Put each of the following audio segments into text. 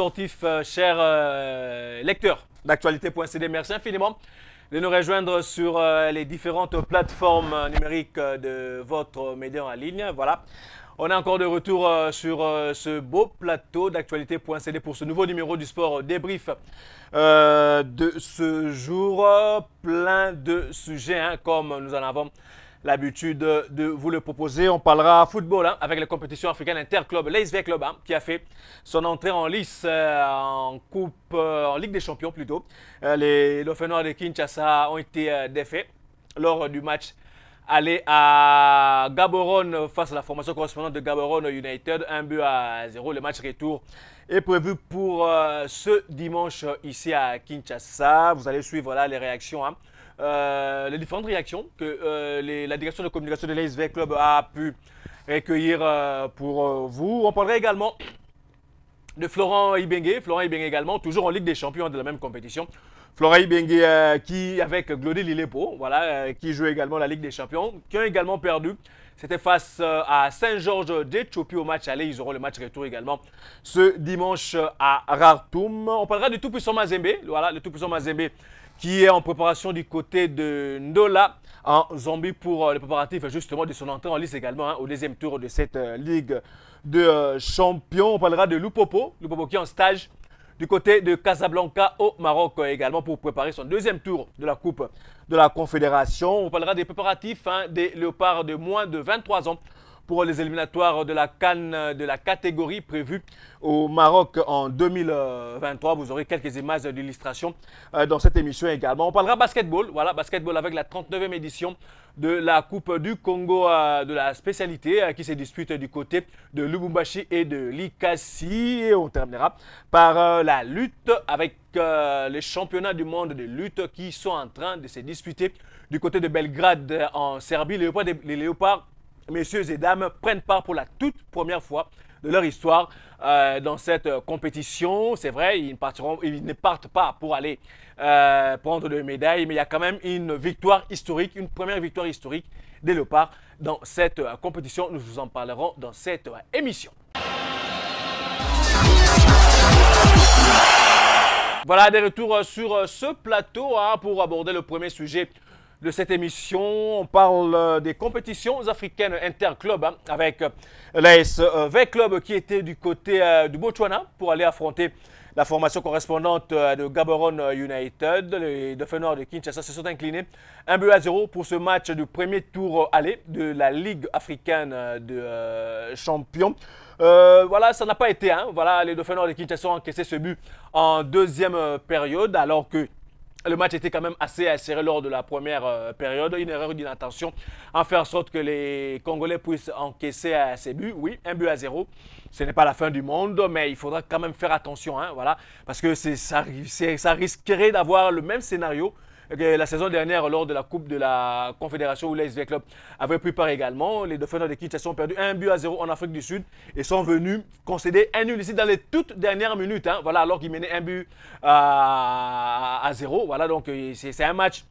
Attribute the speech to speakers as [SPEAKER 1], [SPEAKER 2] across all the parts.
[SPEAKER 1] sportifs, chers lecteurs d'actualité.cd, merci infiniment de nous rejoindre sur les différentes plateformes numériques de votre média en ligne. Voilà, on est encore de retour sur ce beau plateau d'actualité.cd pour ce nouveau numéro du sport débrief de ce jour. Plein de sujets, hein, comme nous en avons l'habitude de vous le proposer. On parlera football, hein, avec les compétitions africaines interclub, l'ASV Club, hein, qui a fait son entrée en lice en Ligue des Champions plutôt. Les Dauphinois de Kinshasa ont été défaits lors du match aller à Gaborone face à la formation correspondante de Gaborone United, 1-0. Le match retour est prévu pour ce dimanche ici à Kinshasa. Vous allez suivre là les réactions, hein. Les différentes réactions que la direction de communication de l'ASV Club a pu recueillir pour vous. On parlera également de Florent Ibenge. Florent Ibenge également, toujours en Ligue des Champions de la même compétition. Florent Ibenge qui, avec Glody Lilepo, voilà, qui joue également la Ligue des Champions, qui ont également perdu. C'était face à Saint-Georges d'Éthiopie au match aller. Ils auront le match retour également ce dimanche à Khartoum. On parlera du tout-puissant Mazembe. Voilà, le tout-puissant Mazembe qui est en préparation du côté de Ndola en Zambie pour les préparatifs justement de son entrée en lice également, hein, au deuxième tour de cette Ligue de Champions. On parlera de Lupopo qui est en stage du côté de Casablanca au Maroc également pour préparer son deuxième tour de la Coupe de la Confédération. On parlera des préparatifs, hein, des léopards de moins de 23 ans pour les éliminatoires de la CAN de la catégorie prévue au Maroc en 2023. Vous aurez quelques images d'illustration dans cette émission également. On parlera basketball, voilà, basketball avec la 39e édition de la Coupe du Congo de la spécialité qui se dispute du côté de Lubumbashi et de Likasi. Et on terminera par la lutte avec les championnats du monde de lutte qui sont en train de se disputer du côté de Belgrade en Serbie. Les léopards, messieurs et dames, prennent part pour la toute première fois de leur histoire dans cette compétition. C'est vrai, ils ne partent pas pour aller prendre de médailles, mais il y a quand même une victoire historique, une première victoire historique des léopards dans cette compétition. Nous vous en parlerons dans cette émission. Voilà, des retours sur ce plateau, hein, pour aborder le premier sujet de cette émission. On parle des compétitions africaines interclubs, hein, avec l'ASV Club qui était du côté du Botswana pour aller affronter la formation correspondante de Gaborone United. Les Dauphinois de Kinshasa se sont inclinés 1-0 pour ce match du premier tour aller de la Ligue africaine de champions. Voilà, ça n'a pas été, hein. Voilà, les Dauphinois de Kinshasa ont encaissé ce but en deuxième période, alors que le match était quand même assez serré lors de la première période. Une erreur d'inattention en faire en sorte que les Congolais puissent encaisser ces buts. Oui, 1-0. Ce n'est pas la fin du monde, mais il faudra quand même faire attention, hein, voilà, parce que ça risquerait d'avoir le même scénario que la saison dernière lors de la Coupe de la Confédération où l'ASV Club avait pris part également. Les Dauphinois de Kinshasa ont perdu 1-0 en Afrique du Sud et sont venus concéder un nul ici dans les toutes dernières minutes, hein, voilà, alors qu'ils menaient 1-0. Voilà, donc c'est un match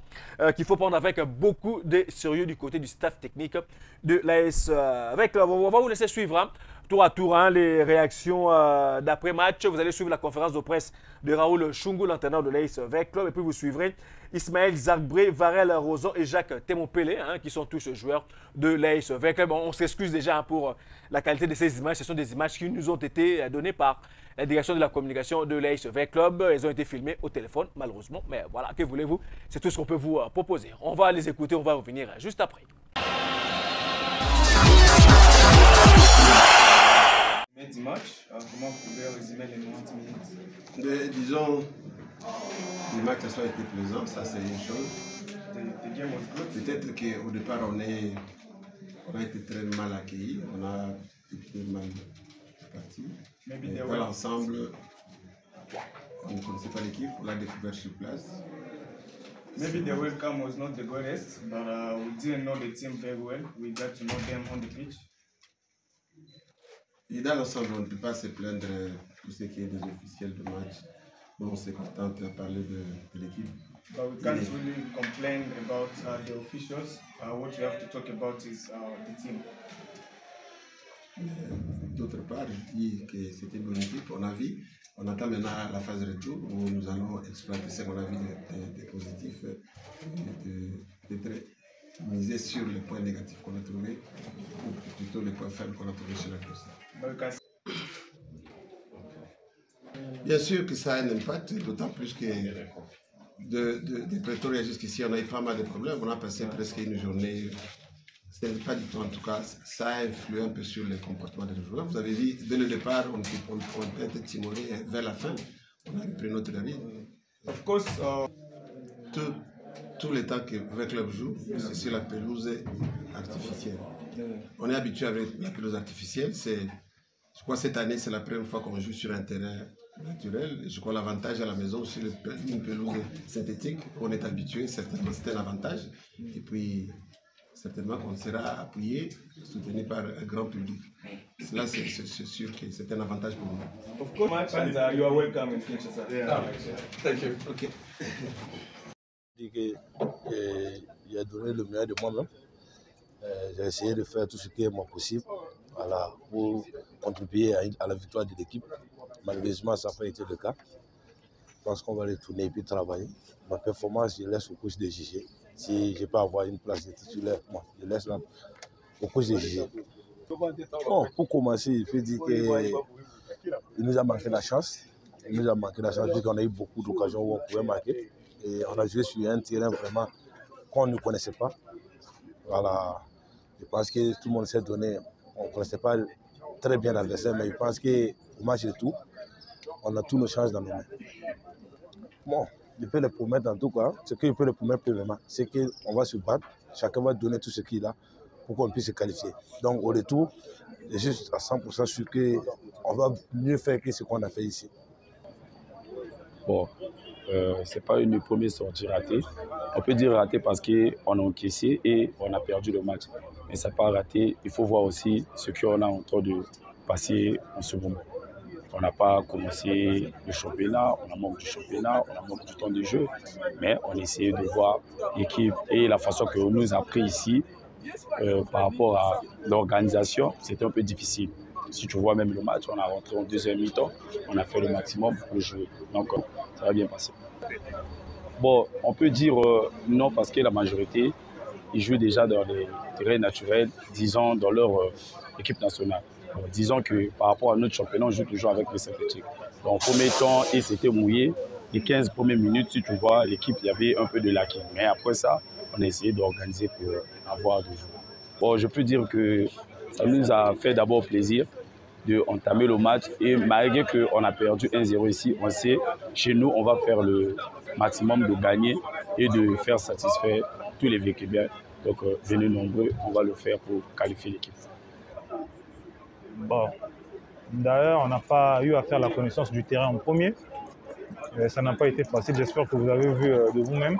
[SPEAKER 1] qu'il faut prendre avec beaucoup de sérieux du côté du staff technique de l'ASV Club. On va vous laisser suivre, hein, tour à tour, hein, les réactions d'après-match. Vous allez suivre la conférence de presse de Raoul Chungu, l'entraîneur de l'ASV Club, et puis vous suivrez Ismaël Zarbré, Varel Rosan et Jacques Temopele, hein, qui sont tous joueurs de l'ASV Club. Bon, on s'excuse déjà, hein, pour la qualité de ces images. Ce sont des images qui nous ont été données par la direction de la communication de l'ASV Club. Elles ont été filmées au téléphone, malheureusement. Mais voilà, que voulez-vous? C'est tout ce qu'on peut vous proposer. On va les écouter, on va revenir juste après.
[SPEAKER 2] Du match, comment vous pouvez résumer les 90 minutes?
[SPEAKER 3] Disons, les matchs ont été plaisants, ça c'est une chose.
[SPEAKER 2] The game was good.
[SPEAKER 3] Peut-être qu'au départ on a été très mal accueillis, on a été mal parti. Mais dans l'ensemble, on ne connaissait pas l'équipe, on l'a découvert sur place.
[SPEAKER 2] Maybe the welcome was not the greatest, but we didn't know the team very well. We got to know them on the pitch.
[SPEAKER 3] Et dans l'ensemble, on ne peut pas se plaindre de tout ce qui est des officiels de match. Bon, on s'est contenté de parler de l'équipe.
[SPEAKER 2] But we can't really complain about the officials. What we have to talk about is the team.
[SPEAKER 3] Tout d'autre part, je dis que c'était une bonne équipe. On attend maintenant la phase retour où nous allons exploiter ce qu'on a vu des positifs, d'être misé sur les points négatifs qu'on a trouvés, ou plutôt les points faibles qu'on a trouvés chez l'adversaire. Bien sûr que ça a un impact, d'autant plus que de Pretoria jusqu'ici, on a eu pas mal de problèmes. On a passé presque une journée. Ce n'est pas du tout, en tout cas, ça a influé un peu sur le comportement des joueurs. Vous avez vu, dès le départ, on était timoré. Vers la fin, on a repris notre rythme.
[SPEAKER 2] Of course,
[SPEAKER 3] tout le temps que le club joue, c'est sur la pelouse artificielle. On est habitué avec la pelouse artificielle. Je crois que cette année, c'est la première fois qu'on joue sur un terrain naturel. Je crois l'avantage à la maison sur une pelouse synthétique, on est habitué, certainement c'est un avantage. Et puis, certainement qu'on sera appuyé, soutenu par un grand public. Cela, c'est sûr que c'est un avantage pour nous.
[SPEAKER 2] of course, and you are welcome in Kinshasa.
[SPEAKER 3] Thank you. Okay.
[SPEAKER 4] Je dis que j'ai donné le meilleur de moi-même. J'ai essayé de faire tout ce qui est moi possible, voilà, pour contribuer à la victoire de l'équipe. Malheureusement, ça n'a pas été le cas. Je pense qu'on va retourner et puis travailler. Ma performance, je laisse au coach de juger. Si je peux avoir une place de titulaire, moi, je laisse là au coach de juger. Bon, pour commencer, je peux dire qu'il nous a manqué la chance. Il nous a manqué la chance vu qu'on a eu beaucoup d'occasions où on pouvait marquer. Et on a joué sur un terrain vraiment qu'on ne connaissait pas. Voilà. Je pense que tout le monde s'est donné. On ne connaissait pas très bien l'adversaire, mais je pense qu'au match et tout, on a toutes nos chances dans nos mains. Bon, je peux le promettre en tout cas, ce que je peux le promettre premièrement, c'est qu'on va se battre, chacun va donner tout ce qu'il a pour qu'on puisse se qualifier. Donc au retour, je suis à 100% sûr qu'on va mieux faire que ce qu'on a fait ici.
[SPEAKER 5] Bon, ce n'est pas une première sortie ratée. On peut dire ratée parce qu'on a encaissé et on a perdu le match. Mais ce n'est pas raté. Il faut voir aussi ce qu'on a en train de passer en ce moment. On n'a pas commencé le championnat, on a manqué du championnat, on a manqué du temps de jeu. Mais on essaie de voir l'équipe et la façon qu'on nous a pris ici par rapport à l'organisation, c'était un peu difficile. Si tu vois même le match, on a rentré en deuxième mi-temps, on a fait le maximum pour jouer. Donc, ça va bien passer. Bon, on peut dire non parce que la majorité, ils jouent déjà dans les terrains naturels, disons dans leur équipe nationale. Bon, disons que par rapport à notre championnat, on joue toujours avec le synthétique. Donc, en premier temps, et c'était mouillé. Les 15 premières minutes, si tu vois, l'équipe, il y avait un peu de lacunes. Mais après ça, on a essayé d'organiser pour avoir du jeu. Bon, je peux dire que ça nous a fait d'abord plaisir d'entamer le match. Et malgré qu'on a perdu 1-0 ici, on sait, chez nous, on va faire le maximum de gagner et de faire satisfaire tous les Véquébiens. Donc, venez nombreux, on va le faire pour qualifier l'équipe.
[SPEAKER 6] Bon, d'ailleurs, on n'a pas eu à faire la connaissance du terrain en premier. Ça n'a pas été facile, j'espère que vous avez vu de vous-même.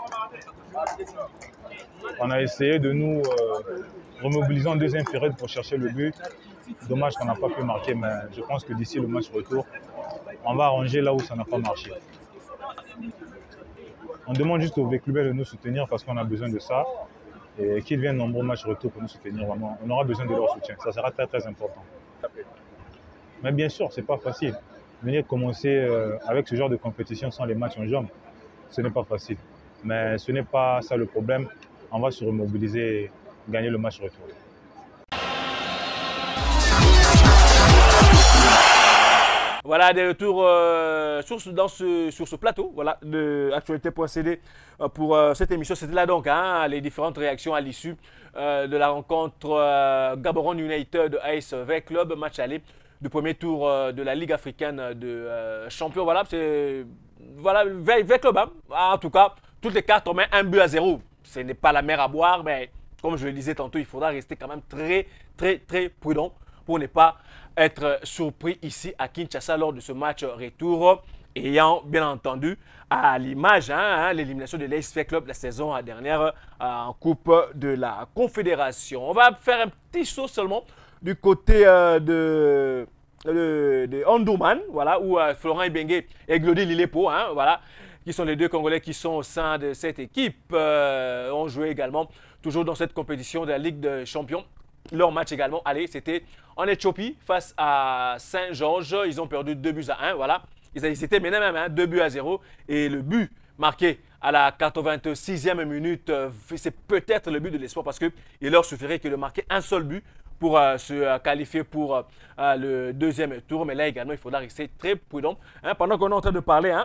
[SPEAKER 6] On a essayé de nous remobiliser en deuxième période pour chercher le but. Dommage qu'on n'a pas pu marquer, mais je pense que d'ici le match retour, on va arranger là où ça n'a pas marché. On demande juste aux Véclubais de nous soutenir parce qu'on a besoin de ça. Et qu'ils viennent nombreux matchs retour pour nous soutenir, vraiment. On aura besoin de leur soutien, ça sera très très important. Mais bien sûr, ce n'est pas facile. Venir commencer avec ce genre de compétition sans les matchs en jambes, ce n'est pas facile. Mais ce n'est pas ça le problème. On va se remobiliser et gagner le match retour.
[SPEAKER 1] Voilà, des retours sur ce plateau voilà, de Actualité.cd pour cette émission. C'était là donc hein, les différentes réactions à l'issue de la rencontre Gaborone United AS V Club, match aller du premier tour de la Ligue africaine de champions. Voilà, c'est voilà, V Club. Hein. En tout cas, toutes les cartes ont mis 1-0. Ce n'est pas la mer à boire, mais comme je le disais tantôt, il faudra rester quand même très prudent pour ne pas être surpris ici à Kinshasa lors de ce match retour, ayant bien entendu à l'image l'élimination de l'AS Club la saison dernière en Coupe de la Confédération. On va faire un petit saut seulement du côté de Ondouman, voilà, où Florent Ibenge et Glody Lilepo, voilà, qui sont les deux Congolais qui sont au sein de cette équipe, ont joué également toujours dans cette compétition de la Ligue des Champions. leur match également. Allez, c'était en Éthiopie face à Saint-Georges. Ils ont perdu 2-1, voilà. Ils étaient menés même 2-0. Et le but marqué à la 86e minute, c'est peut-être le but de l'espoir parce qu'il leur suffirait que de marquer un seul but pour se qualifier pour le deuxième tour. Mais là également, il faudra rester très prudent. Pendant qu'on est en train de parler,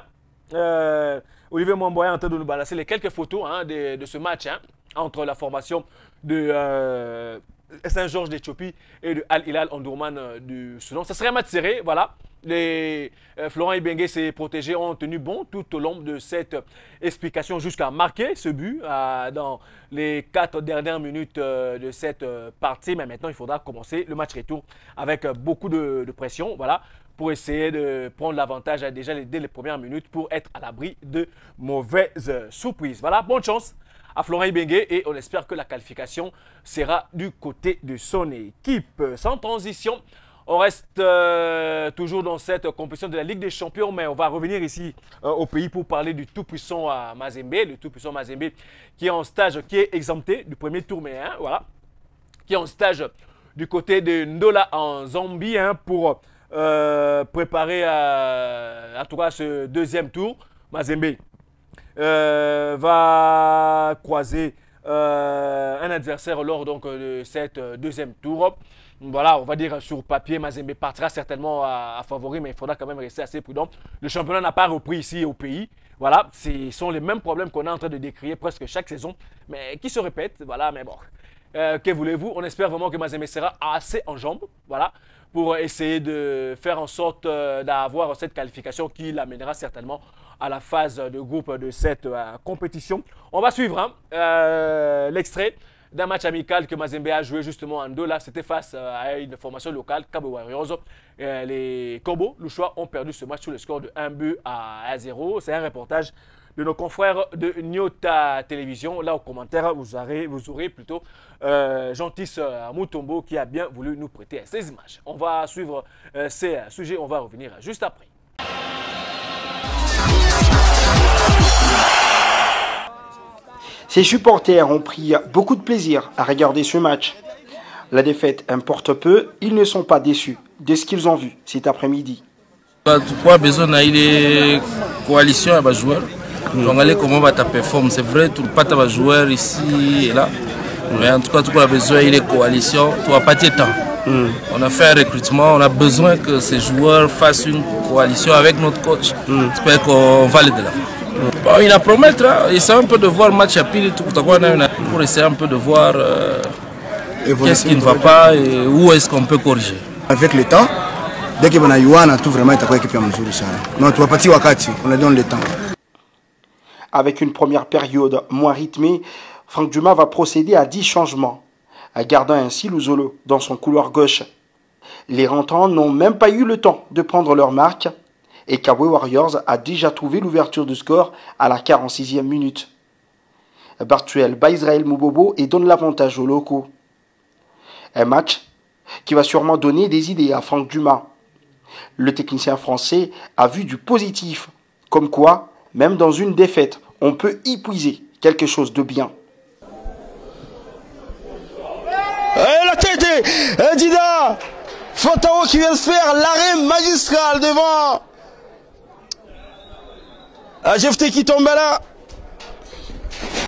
[SPEAKER 1] Olivier Momboya est en train de nous balancer les quelques photos de ce match entre la formation de Saint-Georges d'Éthiopie et de Al-Hilal Omdurman du Soudan. Ça serait un match serré, voilà. Florent Ibenge, ses protégés, ont tenu bon tout au long de cette explication jusqu'à marquer ce but dans les 4 dernières minutes de cette partie. Mais maintenant, il faudra commencer le match retour avec beaucoup de pression, voilà, pour essayer de prendre l'avantage déjà dès les premières minutes pour être à l'abri de mauvaises surprises. Voilà, bonne chance à Florent Ibenge et on espère que la qualification sera du côté de son équipe. Sans transition, on reste toujours dans cette compétition de la Ligue des Champions, mais on va revenir ici au pays pour parler du tout-puissant Mazembe, le tout-puissant Mazembe qui est en stage, qui est exempté du premier tour, mais voilà, qui est en stage du côté de Ndola en Zambie pour préparer en tout cas ce deuxième tour. Mazembe va croiser un adversaire lors donc, de cette deuxième tour. Voilà, on va dire sur papier, Mazembe partira certainement à favori, mais il faudra quand même rester assez prudent. Le championnat n'a pas repris ici au pays. Voilà, ce sont les mêmes problèmes qu'on est en train de décrire presque chaque saison, mais qui se répètent. Voilà, mais bon, que voulez-vous? On espère vraiment que Mazembe sera assez en jambes, voilà, pour essayer de faire en sorte d'avoir cette qualification qui l'amènera certainement à la phase de groupe de cette compétition. On va suivre l'extrait d'un match amical que Mazembe a joué justement en Ndola. C'était face à une formation locale, Cabo Warriors. Les Corbeaux Louchois ont perdu ce match sur le score de 1-0. C'est un reportage de nos confrères de Nyota Télévision. Là, au commentaire, vous aurez plutôt Jean-Tis Mutombo qui a bien voulu nous prêter ces images. On va suivre ces sujets. On va revenir juste après.
[SPEAKER 7] Ses supporters ont pris beaucoup de plaisir à regarder ce match. La défaite importe peu, ils ne sont pas déçus de ce qu'ils ont vu cet après-midi.
[SPEAKER 8] Pourquoi besoin d'une coalition avec les joueurs? Donc, allez comment va ta performance? C'est vrai, tu n'as pas de joueurs ici et là. Mais en tout cas, tu as besoin d'une coalition, tu n'as pas de temps. On a fait un recrutement, on a besoin que ces joueurs fassent une coalition avec notre coach. J'espère qu'on va l'aider là. Bon, il a promettre, essaie un peu de voir le match à pile pour essayer un peu de voir qu'est-ce qui ne va pas et où est-ce qu'on peut corriger.
[SPEAKER 9] Avec le temps, dès qu'il y a Yuan, tout vraiment est équipe à mesure. Non, tu vas partir Wakati, on a donné le temps.
[SPEAKER 7] Avec une première période moins rythmée, Franck Dumas va procéder à 10 changements, gardant ainsi Luzolo dans son couloir gauche. Les rentrants n'ont même pas eu le temps de prendre leur marque et Cabo Warriors a déjà trouvé l'ouverture du score à la 46e minute. Bartuel bat Israël Moubobo et donne l'avantage aux locaux. Un match qui va sûrement donner des idées à Franck Dumas. Le technicien français a vu du positif, comme quoi, même dans une défaite, on peut y puiser quelque chose de bien.
[SPEAKER 9] Et la tête, Dida Fantao qui vient de faire l'arrêt magistral devant Jefté qui tombe là.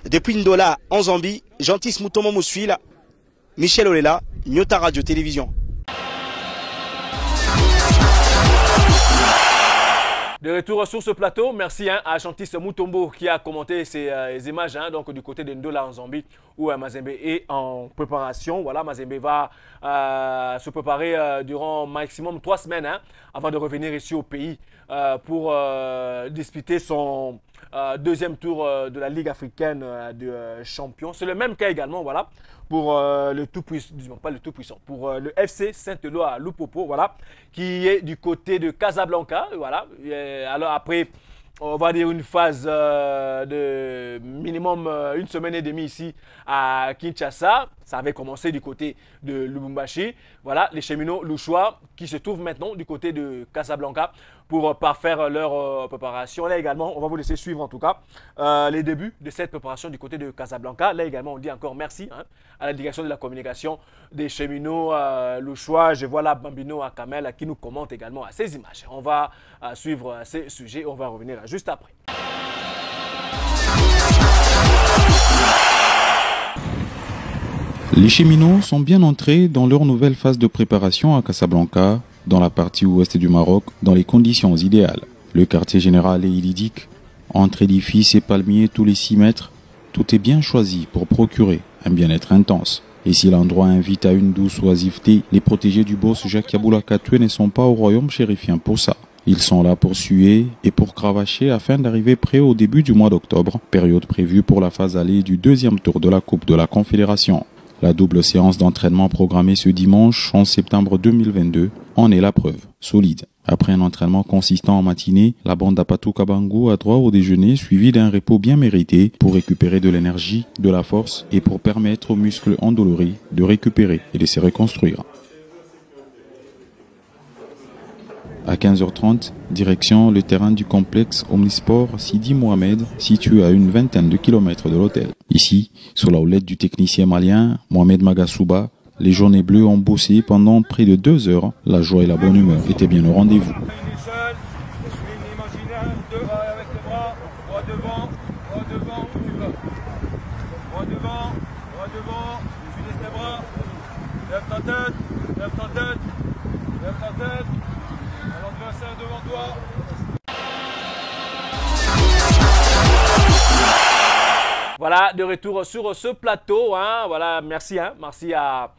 [SPEAKER 9] Depuis Ndola en Zambie, Jean-Tis Mutombo me suit là. Michel Olela, Nyota Radio Télévision.
[SPEAKER 1] De retour sur ce plateau, merci à Jean-Tis Mutombo qui a commenté ces images donc, du côté de Ndola en Zambie où Mazembe est en préparation. Voilà, Mazembe va se préparer durant maximum 3 semaines avant de revenir ici au pays pour disputer son deuxième tour de la Ligue africaine de champions. C'est le même cas également, voilà, pour le tout-puissant, pas le tout-puissant, pour le FC Saint-Éloi à Lupopo, voilà, qui est du côté de Casablanca, voilà. Et alors après, on va dire une phase de minimum 1 semaine et demie ici à Kinshasa. Ça avait commencé du côté de Lubumbashi. Voilà, les cheminots louchois qui se trouvent maintenant du côté de Casablanca pour parfaire leur préparation. Là également, on va vous laisser suivre en tout cas les débuts de cette préparation du côté de Casablanca. Là également, on dit encore merci à la direction de la communication des cheminots louchois. Je vois là Bambino à Kamel qui nous commente également à ces images. On va suivre ces sujets, on va revenir juste après.
[SPEAKER 10] Les cheminots sont bien entrés dans leur nouvelle phase de préparation à Casablanca, dans la partie ouest du Maroc, dans les conditions idéales. Le quartier général est idyllique, entre édifices et palmiers tous les 6 mètres, tout est bien choisi pour procurer un bien-être intense. Et si l'endroit invite à une douce oisiveté, les protégés du boss Jacques Yaboula Katoué ne sont pas au royaume chérifien pour ça. Ils sont là pour suer et pour cravacher afin d'arriver prêts au début du mois d'octobre, période prévue pour la phase allée du 2e tour de la Coupe de la Confédération. La double séance d'entraînement programmée ce dimanche 11 septembre 2022 en est la preuve, solide. Après un entraînement consistant en matinée, la bande d'Apatou Kabangu a droit au déjeuner suivi d'un repos bien mérité pour récupérer de l'énergie, de la force et pour permettre aux muscles endoloris de récupérer et de se reconstruire. À 15h30, direction le terrain du complexe Omnisport Sidi Mohamed, situé à une vingtaine de kilomètres de l'hôtel. Ici, sous la houlette du technicien malien Mohamed Magassouba, les jaunes et bleus ont bossé pendant près de 2 heures. La joie et la bonne humeur étaient bien au rendez-vous.
[SPEAKER 1] Voilà, de retour sur ce plateau. Voilà, merci à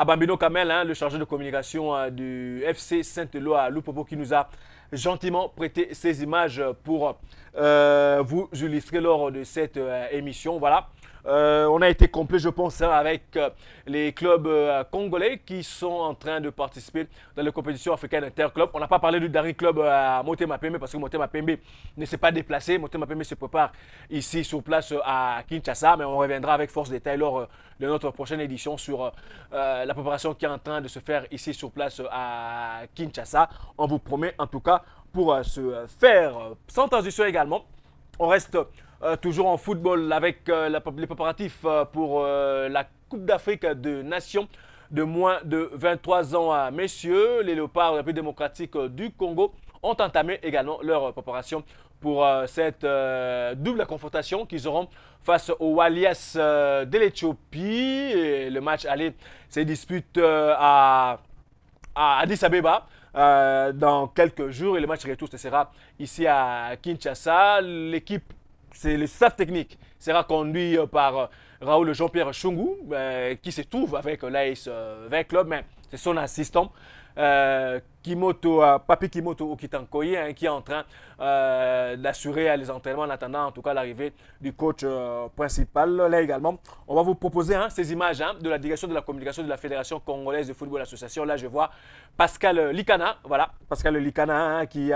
[SPEAKER 1] Bambino Kamel, le chargé de communication du FC Saint-Eloi à Lupopo, qui nous a gentiment prêté ces images pour vous illustrer lors de cette émission. Voilà. On a été complet, je pense, avec les clubs congolais qui sont en train de participer dans les compétitions africaines interclubs. On n'a pas parlé du dernier club à Motema Pembe parce que Motema Pembe ne s'est pas déplacé. Motema Pembe se prépare ici sur place à Kinshasa, mais on reviendra avec force détail lors de notre prochaine édition sur la préparation qui est en train de se faire ici sur place à Kinshasa. On vous promet en tout cas pour se faire sans transition également. On reste toujours en football avec les préparatifs pour la Coupe d'Afrique de Nations de moins de 23 ans. Messieurs, les Léopards de la République démocratique du Congo ont entamé également leur préparation pour cette double confrontation qu'ils auront face aux Walias de l'Éthiopie. Le match aller se dispute à Addis Abeba dans quelques jours et le match retour sera ici à Kinshasa. L'équipe, c'est le staff technique, sera conduit par Raoul Jean-Pierre Chungu, qui se trouve avec l'AS 20 Club, mais c'est son assistant, Papi Kimoto Okitankoye, qui est en train d'assurer les entraînements en attendant en tout cas l'arrivée du coach principal. Là également, on va vous proposer ces images de la direction de la communication de la Fédération Congolaise de Football Association. Là, je vois Pascal Likana, voilà, Pascal Likana qui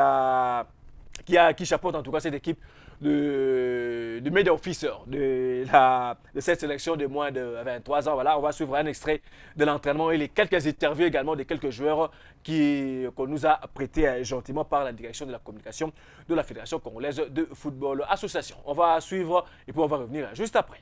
[SPEAKER 1] chapeaute en tout cas cette équipe de media officer de cette sélection de moins de 23 ans. Voilà, on va suivre un extrait de l'entraînement et les quelques interviews également de quelques joueurs qu'on nous a prêtés gentiment par la direction de la communication de la Fédération Congolaise de Football Association. On va suivre et puis on va revenir juste après.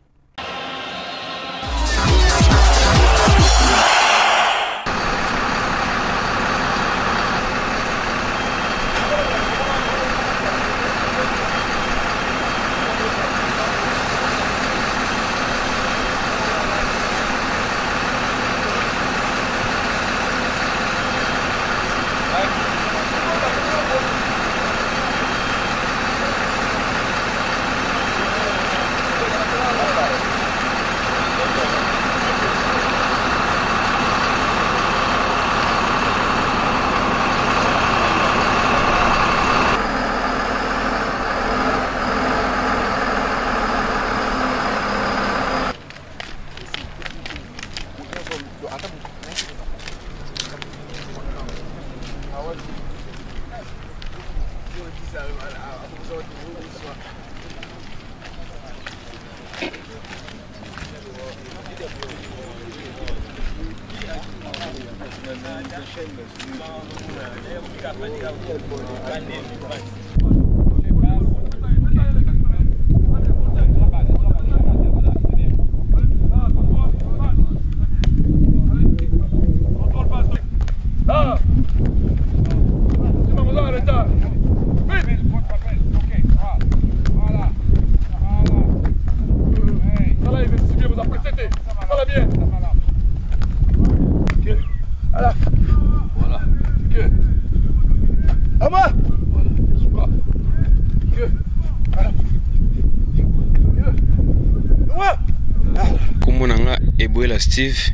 [SPEAKER 11] Steve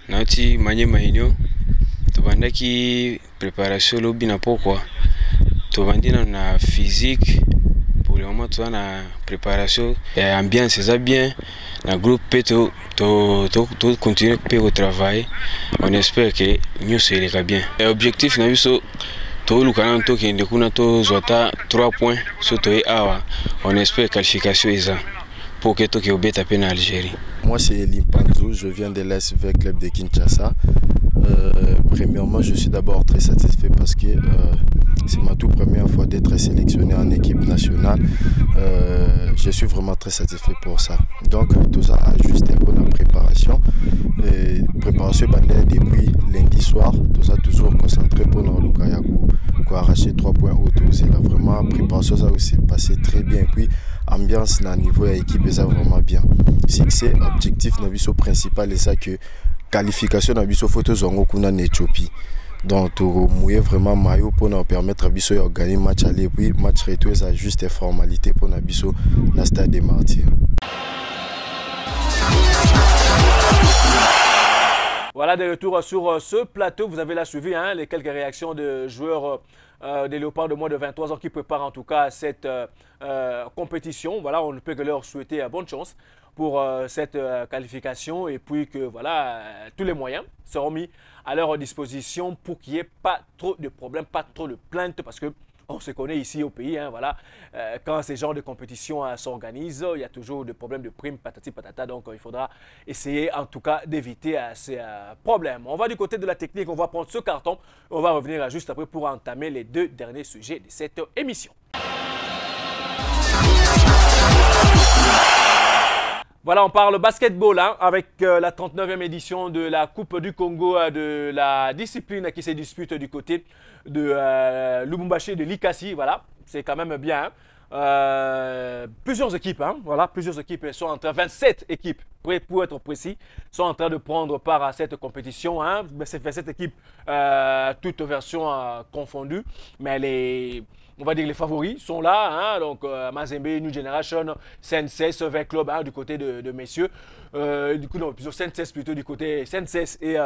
[SPEAKER 11] nauti manye mainio tobandaki préparation lobi na pokwa tobandina na physique pour le moment toi na préparation et ambiance ça bien na groupe peto to continuer au travail on espère que mieux c'est bien et objectif na biso to lukana to kende kuna to zota 3 points surtout awa on espère qualification isa pour que Tokyo bête peine en Algérie.
[SPEAKER 12] Moi c'est Limpanzo, je viens de l'SV Club de Kinshasa. Premièrement, je suis d'abord très satisfait parce que c'est ma toute première fois d'être sélectionné en équipe nationale. Je suis vraiment très satisfait pour ça. Donc tout ça a juste une bonne préparation. Préparation depuis lundi soir, tout ça toujours concentré pour nous arracher 3 points au tout. C'est là vraiment préparation ça aussi passé très bien. Et puis ambiance na niveau de l'équipe ça vraiment bien. Succès, objectif nabiso principal et ça que qualification nabiso photo zongo kuna en Éthiopie. Donc tout mouiller vraiment maillot pour nous permettre nabiso de gagner match aller puis match retour ça juste formalité pour nabiso na stade des Martyrs.
[SPEAKER 1] Voilà, de retour sur ce plateau. Vous avez là suivi les quelques réactions de joueurs des Léopards de moins de 23 ans qui préparent en tout cas cette compétition. Voilà, on ne peut que leur souhaiter bonne chance pour cette qualification et puis que voilà, tous les moyens seront mis à leur disposition pour qu'il n'y ait pas trop de problèmes, pas trop de plaintes parce que on se connaît ici au pays, voilà. Quand ces genres de compétitions s'organisent, il y a toujours des problèmes de primes, patati patata. Donc, il faudra essayer en tout cas d'éviter ces problèmes. On va du côté de la technique, on va prendre ce carton. On va revenir juste après pour entamer les 2 derniers sujets de cette émission. Voilà, on parle basketball avec la 39e édition de la Coupe du Congo de la discipline qui se dispute du côté de Lubumbashi, de Likasi. Voilà, c'est quand même bien. Plusieurs équipes, voilà, plusieurs équipes sont en train, 27 équipes, pour être précis, sont en train de prendre part à cette compétition. C'est 27 équipes, toutes versions confondues, mais on va dire les favoris sont là, donc Mazembe, New Generation, Senses, 20 clubs du côté de messieurs, du coup non, plutôt Senses plutôt du côté Senses et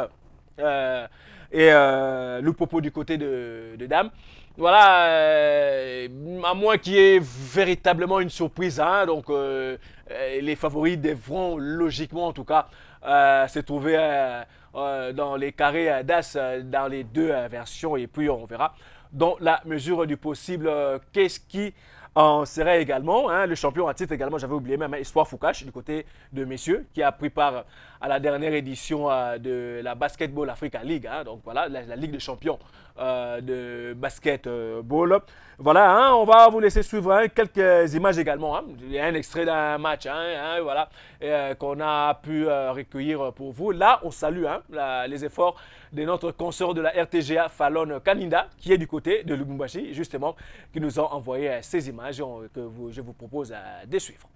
[SPEAKER 1] Lupopo du côté de dames. Voilà, à moins qu'il y ait véritablement une surprise, donc les favoris devront logiquement en tout cas se trouver dans les carrés d'As dans les 2 versions et puis on verra dans la mesure du possible qu'est-ce qui en serait également. Le champion à titre également, j'avais oublié même Espoir Foucache du côté de messieurs qui a pris part à la dernière édition de la Basketball Africa League. Donc voilà, la Ligue des champions de basketball. Voilà, on va vous laisser suivre quelques images également. Il y a un extrait d'un match voilà, qu'on a pu recueillir pour vous. Là, on salue les efforts de notre consoeur de la RTGA, Fallon Kaninda, qui est du côté de Lubumbashi, justement, qui nous ont envoyé ces images que je vous propose de suivre.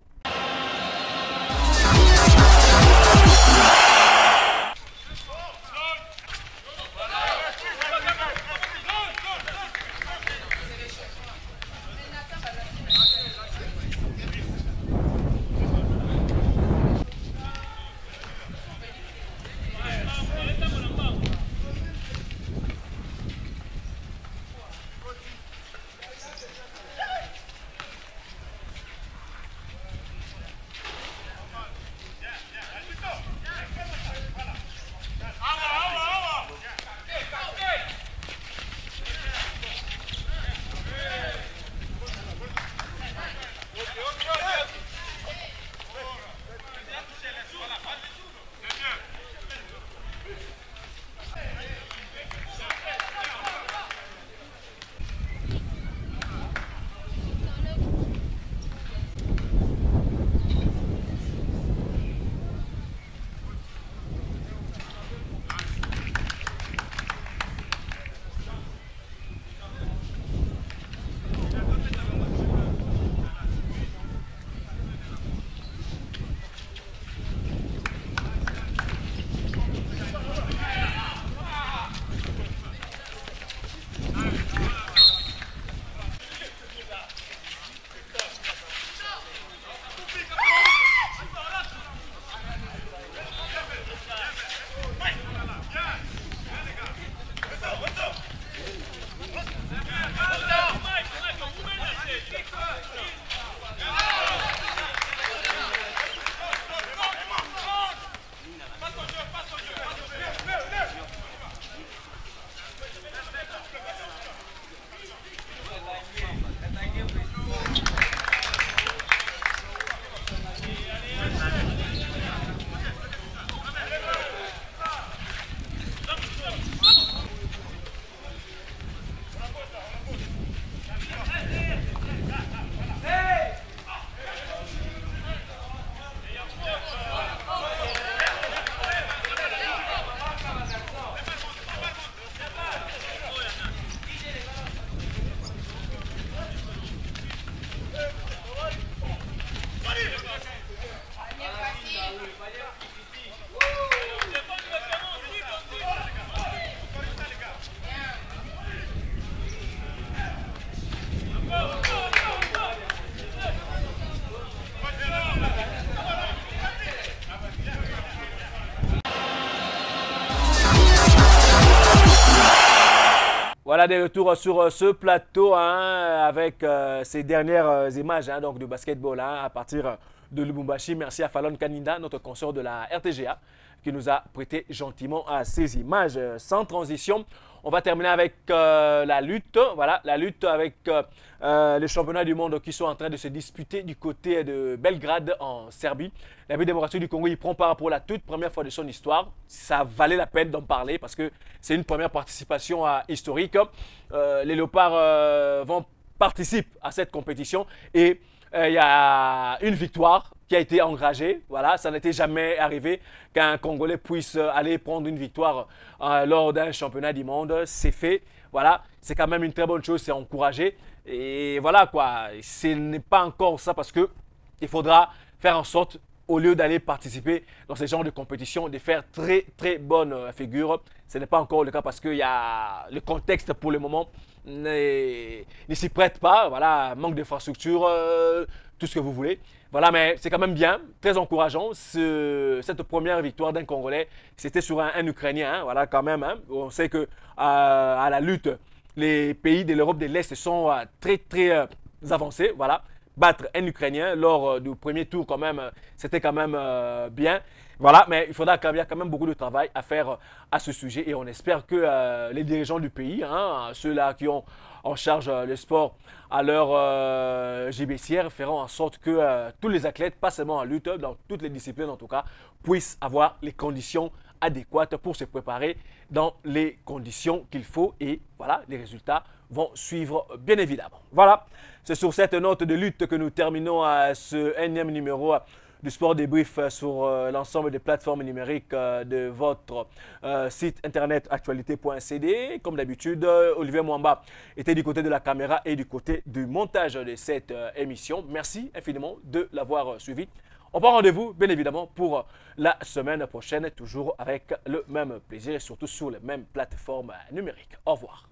[SPEAKER 1] Voilà des retours sur ce plateau hein, avec ces dernières images hein, donc, de basketball hein, à partir de Lubumbashi. Merci à Fallon Kaninda, notre consort de la RTGA, qui nous a prêté gentiment à ces images. Sans transition, on va terminer avec la lutte. Voilà, la lutte avec les championnats du monde qui sont en train de se disputer du côté de Belgrade en Serbie. La République démocratique du Congo y prend part pour la toute première fois de son histoire. Ça valait la peine d'en parler parce que c'est une première participation historique. Les Léopards participent à cette compétition et il y a une victoire qui a été engagée. Voilà, ça n'était jamais arrivé qu'un Congolais puisse aller prendre une victoire lors d'un championnat du monde. C'est fait. Voilà, c'est quand même une très bonne chose, c'est encouragé. Et voilà quoi, ce n'est pas encore ça parce que il faudra faire en sorte, au lieu d'aller participer dans ce genre de compétition, de faire très bonne figure. Ce n'est pas encore le cas parce que le contexte pour le moment ne s'y prête pas. Voilà, manque d'infrastructure, tout ce que vous voulez. Voilà, mais c'est quand même bien, très encourageant. Cette première victoire d'un Congolais, c'était sur un Ukrainien. Hein, voilà, quand même. Hein. On sait que à la lutte, les pays de l'Europe de l'Est sont très avancés. Voilà. Battre un Ukrainien lors du premier tour, quand même, c'était quand même bien. Voilà, mais il y a quand même beaucoup de travail à faire à ce sujet et on espère que les dirigeants du pays, hein, ceux-là qui ont en charge le sport à leur GBCR, feront en sorte que tous les athlètes, pas seulement en lutte, dans toutes les disciplines en tout cas, puissent avoir les conditions adéquates pour se préparer dans les conditions qu'il faut et voilà, les résultats vont suivre bien évidemment. Voilà, c'est sur cette note de lutte que nous terminons ce énième numéro du Sport Débrief sur l'ensemble des plateformes numériques de votre site internet actualité.cd. Comme d'habitude, Olivier Mwamba était du côté de la caméra et du côté du montage de cette émission. Merci infiniment de l'avoir suivi. On prend rendez-vous, bien évidemment, pour la semaine prochaine, toujours avec le même plaisir et surtout sur les mêmes plateformes numériques. Au revoir.